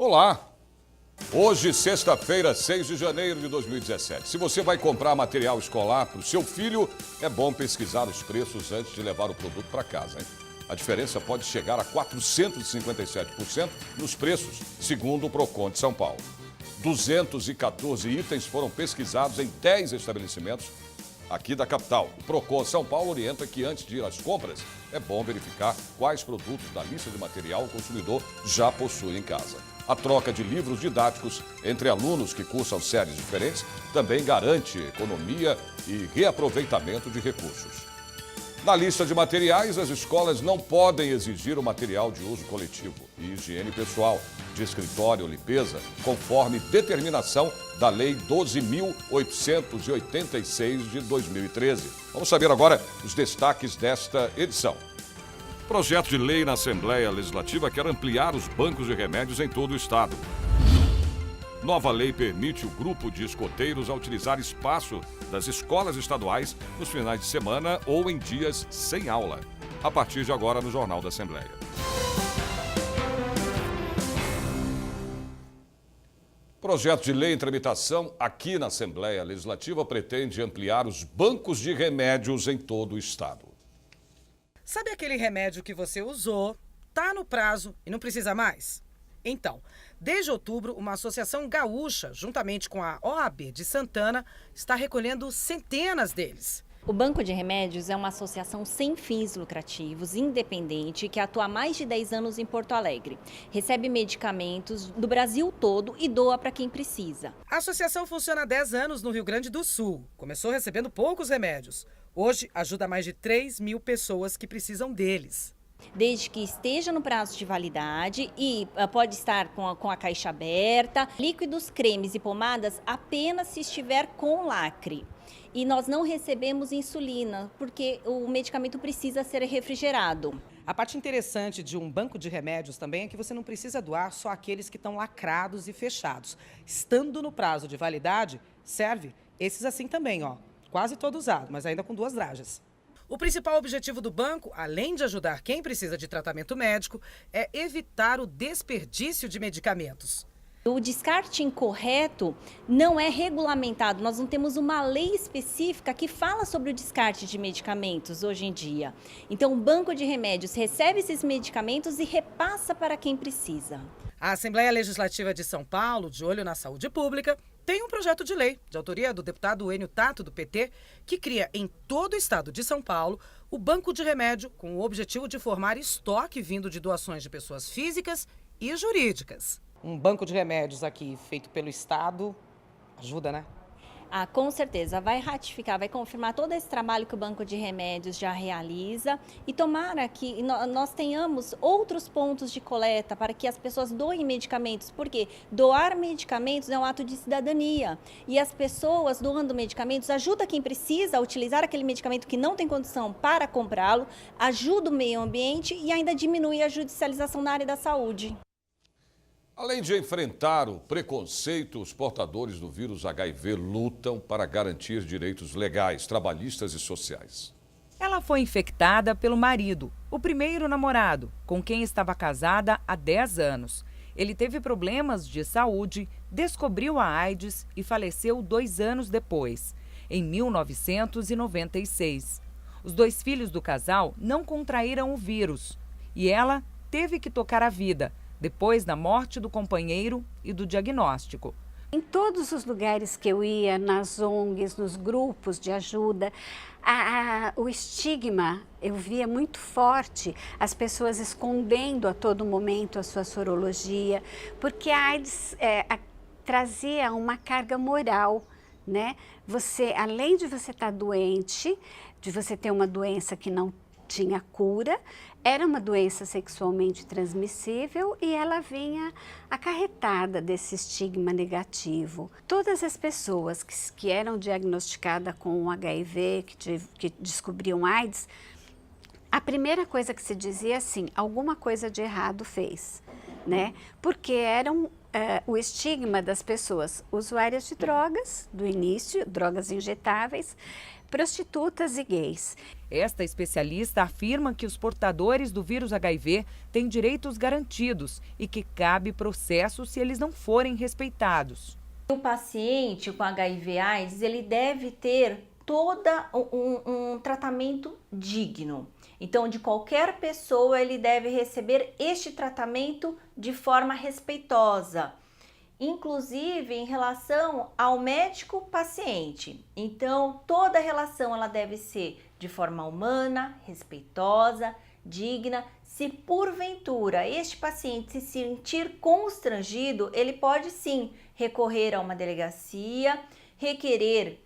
Olá! Hoje, sexta-feira, 6 de janeiro de 2017. Se você vai comprar material escolar para o seu filho, é bom pesquisar os preços antes de levar o produto para casa, hein? A diferença pode chegar a 457% nos preços, segundo o Procon de São Paulo. 214 itens foram pesquisados em 10 estabelecimentos aqui da capital. O Procon São Paulo orienta que antes de ir às compras, é bom verificar quais produtos da lista de material o consumidor já possui em casa. A troca de livros didáticos entre alunos que cursam séries diferentes também garante economia e reaproveitamento de recursos. Na lista de materiais, as escolas não podem exigir o material de uso coletivo e higiene pessoal, de escritório ou limpeza, conforme determinação da Lei 12.886 de 2013. Vamos saber agora os destaques desta edição. Projeto de lei na Assembleia Legislativa quer ampliar os bancos de remédios em todo o estado. Nova lei permite o grupo de escoteiros a utilizar espaço das escolas estaduais nos finais de semana ou em dias sem aula. A partir de agora no Jornal da Assembleia. Projeto de lei em tramitação aqui na Assembleia Legislativa pretende ampliar os bancos de remédios em todo o estado. Sabe aquele remédio que você usou, tá no prazo e não precisa mais? Então, desde outubro, uma associação gaúcha, juntamente com a OAB de Santana, está recolhendo centenas deles. O Banco de Remédios é uma associação sem fins lucrativos, independente, que atua há mais de 10 anos em Porto Alegre. Recebe medicamentos do Brasil todo e doa para quem precisa. A associação funciona há 10 anos no Rio Grande do Sul. Começou recebendo poucos remédios. Hoje, ajuda mais de 3.000 pessoas que precisam deles. Desde que esteja no prazo de validade e pode estar com a caixa aberta. Líquidos, cremes e pomadas apenas se estiver com lacre. E nós não recebemos insulina, porque o medicamento precisa ser refrigerado. A parte interessante de um banco de remédios também é que você não precisa doar só aqueles que estão lacrados e fechados. Estando no prazo de validade, serve esses assim também, ó. Quase todo usado, mas ainda com 2 dragas. O principal objetivo do banco, além de ajudar quem precisa de tratamento médico, é evitar o desperdício de medicamentos. O descarte incorreto não é regulamentado. Nós não temos uma lei específica que fala sobre o descarte de medicamentos hoje em dia. Então, o Banco de Remédios recebe esses medicamentos e repassa para quem precisa. A Assembleia Legislativa de São Paulo, de olho na saúde pública, tem um projeto de lei, de autoria do deputado Enio Tato, do PT, que cria em todo o estado de São Paulo o Banco de Remédio com o objetivo de formar estoque vindo de doações de pessoas físicas e jurídicas. Um banco de remédios aqui feito pelo Estado ajuda, né? Com certeza, vai ratificar, vai confirmar todo esse trabalho que o Banco de Remédios já realiza e tomara que nós tenhamos outros pontos de coleta para que as pessoas doem medicamentos, porque doar medicamentos é um ato de cidadania e as pessoas doando medicamentos ajudam quem precisa a utilizar aquele medicamento que não tem condição para comprá-lo, ajuda o meio ambiente e ainda diminui a judicialização na área da saúde. Além de enfrentar o preconceito, os portadores do vírus HIV lutam para garantir direitos legais, trabalhistas e sociais. Ela foi infectada pelo marido, o primeiro namorado, com quem estava casada há 10 anos. Ele teve problemas de saúde, descobriu a AIDS e faleceu 2 anos depois, em 1996. Os 2 filhos do casal não contraíram o vírus e ela teve que tocar a vida, depois da morte do companheiro e do diagnóstico. Em todos os lugares que eu ia, nas ONGs, nos grupos de ajuda, o estigma eu via muito forte, as pessoas escondendo a todo momento a sua sorologia, porque a AIDS trazia uma carga moral, né? Você, além de você estar doente, de você ter uma doença que não tinha cura, era uma doença sexualmente transmissível e ela vinha acarretada desse estigma negativo. Todas as pessoas que eram diagnosticadas com HIV, que descobriam AIDS, a primeira coisa que se dizia assim, alguma coisa de errado fez, né? Porque o estigma das pessoas usuárias de drogas, do início, drogas injetáveis, prostitutas e gays. Esta especialista afirma que os portadores do vírus HIV têm direitos garantidos e que cabe processo se eles não forem respeitados. O paciente com HIV/AIDS, ele deve ter todo um tratamento digno. Então, de qualquer pessoa, ele deve receber este tratamento de forma respeitosa, inclusive em relação ao médico-paciente. Então, toda relação ela deve ser de forma humana, respeitosa, digna. Se porventura este paciente se sentir constrangido, ele pode sim recorrer a uma delegacia, requerer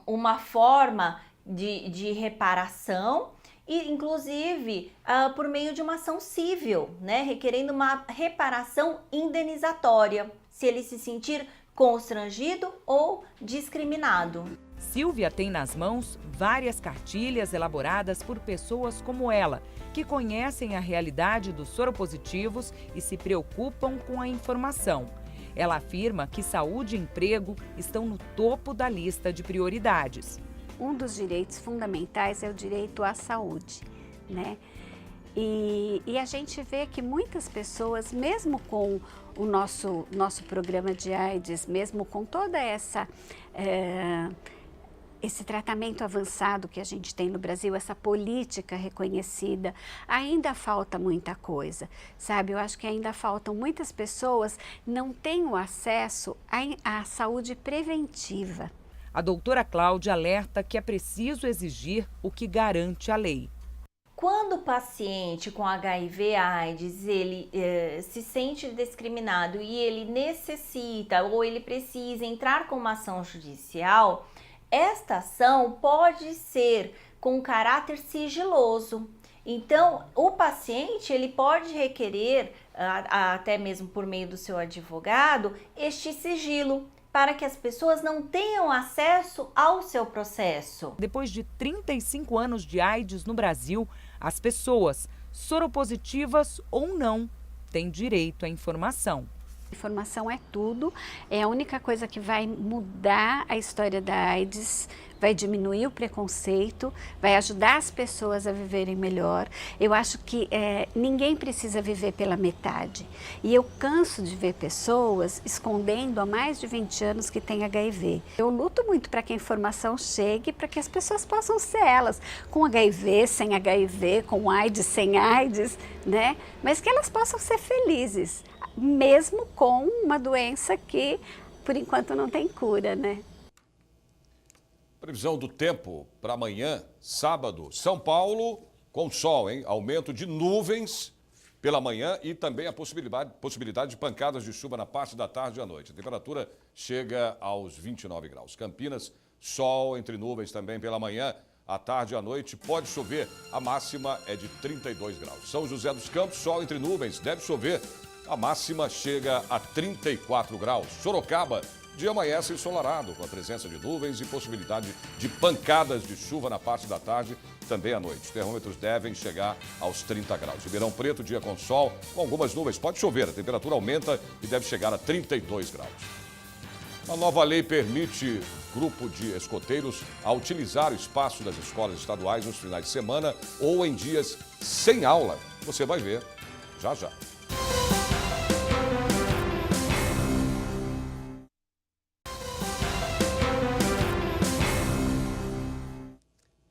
uma forma de reparação e inclusive por meio de uma ação civil, né, requerendo uma reparação indenizatória, se ele se sentir constrangido ou discriminado. Silvia tem nas mãos várias cartilhas elaboradas por pessoas como ela, que conhecem a realidade dos soropositivos e se preocupam com a informação. Ela afirma que saúde e emprego estão no topo da lista de prioridades. Um dos direitos fundamentais é o direito à saúde, né? E a gente vê que muitas pessoas, mesmo com o nosso programa de AIDS, mesmo com toda esse tratamento avançado que a gente tem no Brasil, essa política reconhecida, ainda falta muita coisa, sabe? Eu acho que ainda faltam muitas pessoas não têm o acesso à saúde preventiva. A doutora Cláudia alerta que é preciso exigir o que garante a lei. Quando o paciente com HIV/AIDS ele se sente discriminado e ele necessita ou ele precisa entrar com uma ação judicial, esta ação pode ser com caráter sigiloso. Então, o paciente ele pode requerer, até mesmo por meio do seu advogado, este sigilo, para que as pessoas não tenham acesso ao seu processo. Depois de 35 anos de AIDS no Brasil, as pessoas, soropositivas ou não, têm direito à informação. Informação é tudo, é a única coisa que vai mudar a história da AIDS, vai diminuir o preconceito, vai ajudar as pessoas a viverem melhor. Eu acho que ninguém precisa viver pela metade. E eu canso de ver pessoas escondendo há mais de 20 anos que têm HIV. Eu luto muito para que a informação chegue, para que as pessoas possam ser elas, com HIV, sem HIV, com AIDS, sem AIDS, né? Mas que elas possam ser felizes, mesmo com uma doença que, por enquanto, não tem cura, né? Previsão do tempo para amanhã, sábado, São Paulo, com sol, hein? Aumento de nuvens pela manhã e também a possibilidade de pancadas de chuva na parte da tarde e à noite. A temperatura chega aos 29 graus. Campinas, sol entre nuvens também pela manhã, à tarde e à noite. Pode chover, a máxima é de 32 graus. São José dos Campos, sol entre nuvens, deve chover. A máxima chega a 34 graus. Sorocaba, dia amanhece ensolarado, com a presença de nuvens e possibilidade de pancadas de chuva na parte da tarde, também à noite. Os termômetros devem chegar aos 30 graus. Ribeirão Preto, dia com sol, com algumas nuvens. Pode chover, a temperatura aumenta e deve chegar a 32 graus. A nova lei permite grupo de escoteiros a utilizar o espaço das escolas estaduais nos finais de semana ou em dias sem aula. Você vai ver já já.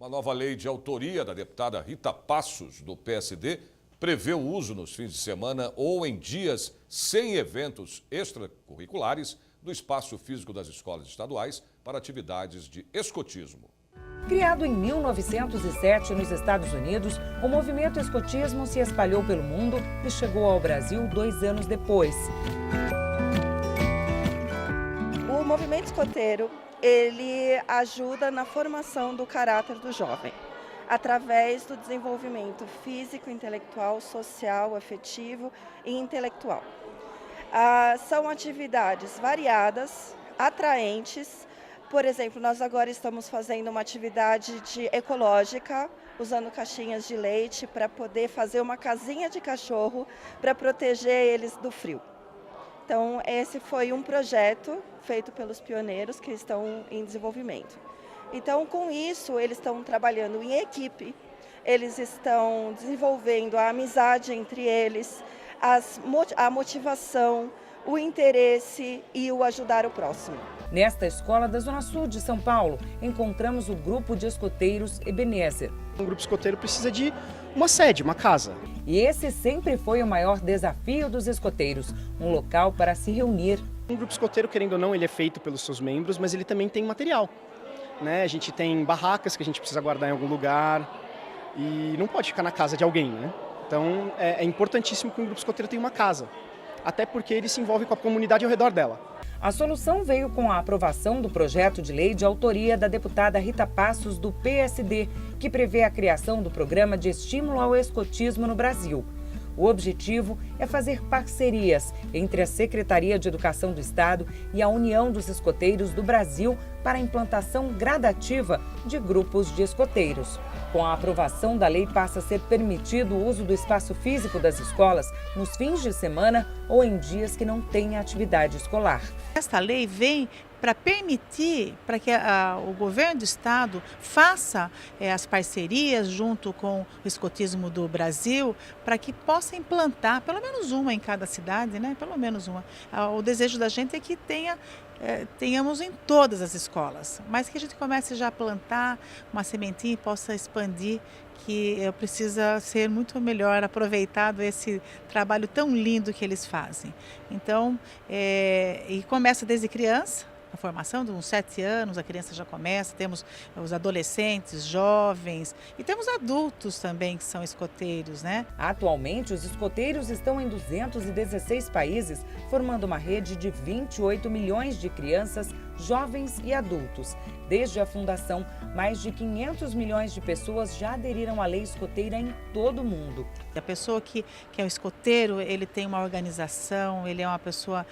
A nova lei de autoria da deputada Rita Passos, do PSD, prevê o uso nos fins de semana ou em dias sem eventos extracurriculares do espaço físico das escolas estaduais para atividades de escotismo. Criado em 1907 nos Estados Unidos, o movimento escotismo se espalhou pelo mundo e chegou ao Brasil 2 anos depois. O movimento escoteiro, ele ajuda na formação do caráter do jovem, através do desenvolvimento físico, intelectual, social, afetivo e intelectual. São atividades variadas, atraentes. Por exemplo, nós agora estamos fazendo uma atividade ecológica, usando caixinhas de leite para poder fazer uma casinha de cachorro para proteger eles do frio. Então, esse foi um projeto feito pelos pioneiros que estão em desenvolvimento. Então, com isso, eles estão trabalhando em equipe, eles estão desenvolvendo a amizade entre eles, a motivação, o interesse e o ajudar o próximo. Nesta escola da Zona Sul de São Paulo, encontramos o grupo de escoteiros Ebenezer. Um grupo escoteiro precisa de uma sede, uma casa. E esse sempre foi o maior desafio dos escoteiros, um local para se reunir. Um grupo escoteiro, querendo ou não, ele é feito pelos seus membros, mas ele também tem material. Né? A gente tem barracas que a gente precisa guardar em algum lugar e não pode ficar na casa de alguém. Né? Então é importantíssimo que um grupo escoteiro tenha uma casa, até porque ele se envolve com a comunidade ao redor dela. A solução veio com a aprovação do projeto de lei de autoria da deputada Rita Passos, do PSD, que prevê a criação do Programa de Estímulo ao Escotismo no Brasil. O objetivo é fazer parcerias entre a Secretaria de Educação do Estado e a União dos Escoteiros do Brasil para a implantação gradativa de grupos de escoteiros. Com a aprovação da lei, passa a ser permitido o uso do espaço físico das escolas nos fins de semana ou em dias que não tenha atividade escolar. Esta lei vem para permitir para que o governo do estado faça as parcerias junto com o escotismo do Brasil para que possa implantar pelo menos uma em cada cidade, né? Pelo menos uma. O desejo da gente é que tenhamos em todas as escolas, mas que a gente comece já a plantar uma sementinha e possa expandir, que precisa ser muito melhor aproveitado esse trabalho tão lindo que eles fazem. Então, e começa desde criança. A formação de uns 7 anos, a criança já começa, temos os adolescentes, jovens e temos adultos também que são escoteiros, né? Atualmente, os escoteiros estão em 216 países, formando uma rede de 28 milhões de crianças, jovens e adultos. Desde a fundação, mais de 500 milhões de pessoas já aderiram à lei escoteira em todo o mundo. A pessoa que é um escoteiro, ele tem uma organização, ele é uma pessoa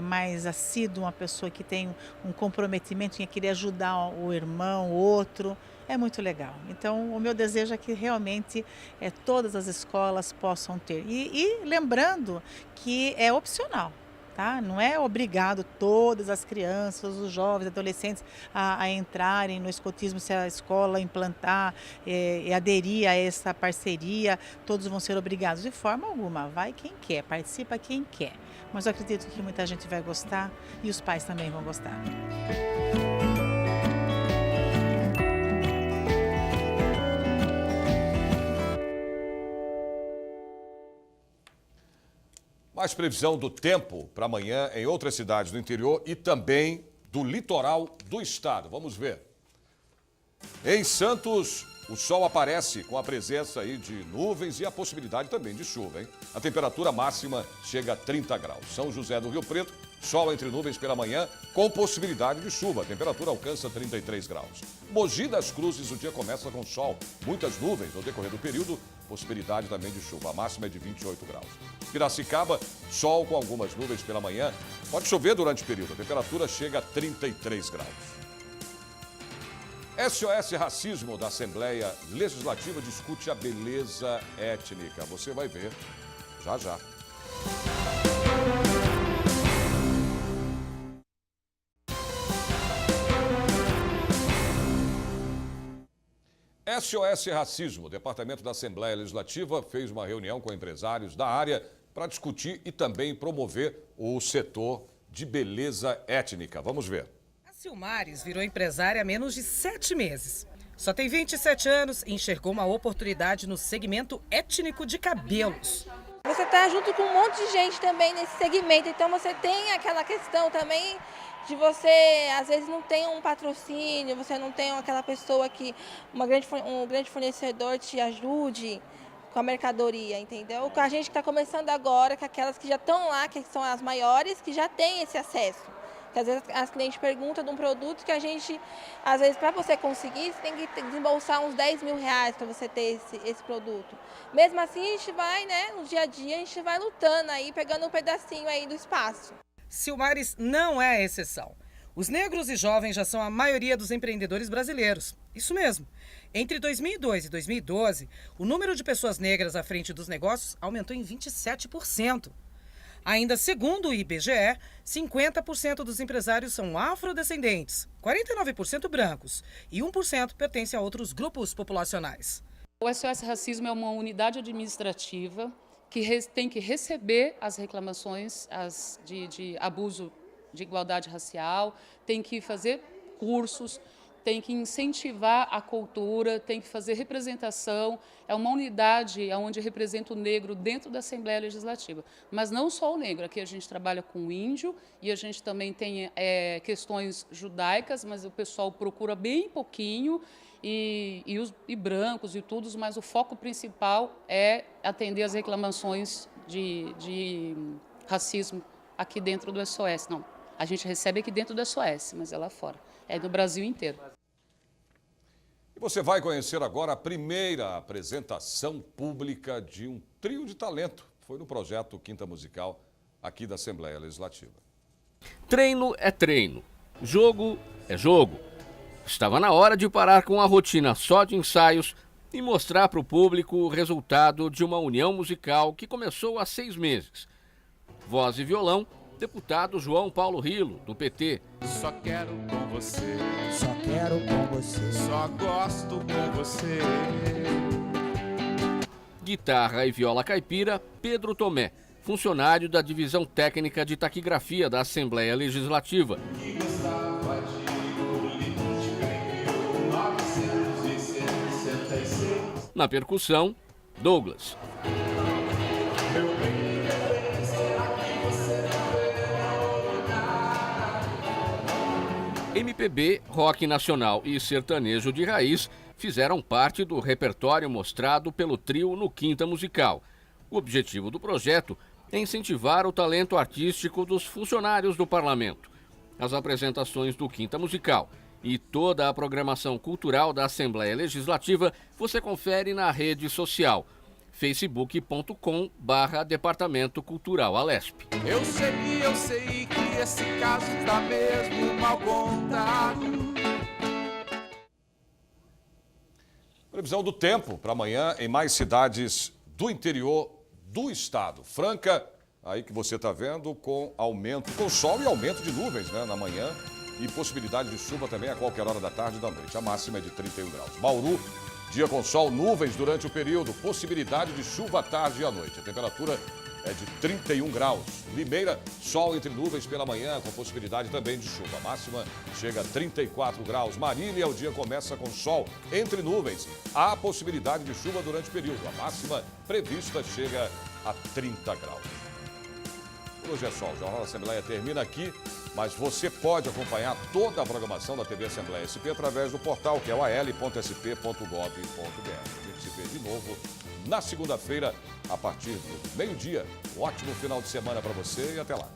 mais assídua, uma pessoa que tem um comprometimento em querer ajudar o irmão, o outro. É muito legal. Então, o meu desejo é que realmente todas as escolas possam ter. E lembrando que é opcional. Tá? Não é obrigado todas as crianças, os jovens, adolescentes a entrarem no escotismo se a escola implantar e aderir a essa parceria, todos vão ser obrigados de forma alguma. Vai quem quer, participa quem quer. Mas eu acredito que muita gente vai gostar e os pais também vão gostar. Mais previsão do tempo para amanhã em outras cidades do interior e também do litoral do estado. Vamos ver. Em Santos, o sol aparece com a presença aí de nuvens e a possibilidade também de chuva, hein? A temperatura máxima chega a 30 graus. São José do Rio Preto, sol entre nuvens pela manhã, com possibilidade de chuva. A temperatura alcança 33 graus. Mogi das Cruzes, o dia começa com sol, muitas nuvens no decorrer do período, possibilidade também de chuva. A máxima é de 28 graus. Piracicaba, sol com algumas nuvens pela manhã. Pode chover durante o período. A temperatura chega a 33 graus. SOS Racismo da Assembleia Legislativa discute a beleza étnica. Você vai ver já já. SOS Racismo, o Departamento da Assembleia Legislativa, fez uma reunião com empresários da área para discutir e também promover o setor de beleza étnica. Vamos ver. A Silmares virou empresária há menos de 7 meses. Só tem 27 anos e enxergou uma oportunidade no segmento étnico de cabelos. Você está junto com um monte de gente também nesse segmento, então você tem aquela questão também de você, às vezes, não tem um patrocínio, você não tem aquela pessoa que um grande fornecedor te ajude com a mercadoria, entendeu? Com a gente que está começando agora, com aquelas que já estão lá, que são as maiores, que já têm esse acesso. Porque às vezes as clientes perguntam de um produto que a gente, às vezes, para você conseguir, você tem que desembolsar uns 10 mil reais para você ter esse produto. Mesmo assim, a gente vai, né, no dia a dia, a gente vai lutando aí, pegando um pedacinho aí do espaço. Silmares não é a exceção. Os negros e jovens já são a maioria dos empreendedores brasileiros. Isso mesmo. Entre 2002 e 2012, o número de pessoas negras à frente dos negócios aumentou em 27%. Ainda segundo o IBGE, 50% dos empresários são afrodescendentes, 49% brancos e 1% pertence a outros grupos populacionais. O SOS Racismo é uma unidade administrativa que tem que receber as reclamações de abuso de igualdade racial, tem que fazer cursos, tem que incentivar a cultura, tem que fazer representação. É uma unidade onde representa o negro dentro da Assembleia Legislativa. Mas não só o negro, aqui a gente trabalha com o índio e a gente também tem questões judaicas, mas o pessoal procura bem pouquinho, e brancos e tudo, mas o foco principal é atender as reclamações de racismo aqui dentro do SOS. Não, a gente recebe aqui dentro do SOS, mas é lá fora, é no Brasil inteiro. E você vai conhecer agora a primeira apresentação pública de um trio de talento. Foi no projeto Quinta Musical, aqui da Assembleia Legislativa. Treino é treino, jogo é jogo. Estava na hora de parar com a rotina só de ensaios e mostrar para o público o resultado de uma união musical que começou há 6 meses. Voz e violão, deputado João Paulo Rilo, do PT. Só quero com você, só quero com você, só gosto com você. Guitarra e viola caipira, Pedro Tomé, funcionário da Divisão Técnica de Taquigrafia da Assembleia Legislativa. Na percussão, Douglas. MPB, rock nacional e sertanejo de raiz fizeram parte do repertório mostrado pelo trio no Quinta Musical. O objetivo do projeto é incentivar o talento artístico dos funcionários do parlamento. As apresentações do Quinta Musical e toda a programação cultural da Assembleia Legislativa você confere na rede social facebook.com/Departamento Cultural Alesp. Eu sei que esse caso tá mesmo mal contado. Previsão do tempo para amanhã em mais cidades do interior do estado. Franca, aí que você está vendo, com sol e aumento de nuvens, né, na manhã. E possibilidade de chuva também a qualquer hora da tarde e da noite. A máxima é de 31 graus. Bauru, dia com sol, nuvens durante o período. Possibilidade de chuva à tarde e à noite. A temperatura é de 31 graus. Limeira, sol entre nuvens pela manhã, com possibilidade também de chuva. A máxima chega a 34 graus. Marília, o dia começa com sol entre nuvens. Há possibilidade de chuva durante o período. A máxima prevista chega a 30 graus. Hoje é só, o Jornal da Assembleia termina aqui, mas você pode acompanhar toda a programação da TV Assembleia SP através do portal, que é o al.sp.gov.br. A gente se vê de novo na segunda-feira, a partir do meio-dia. Um ótimo final de semana para você e até lá.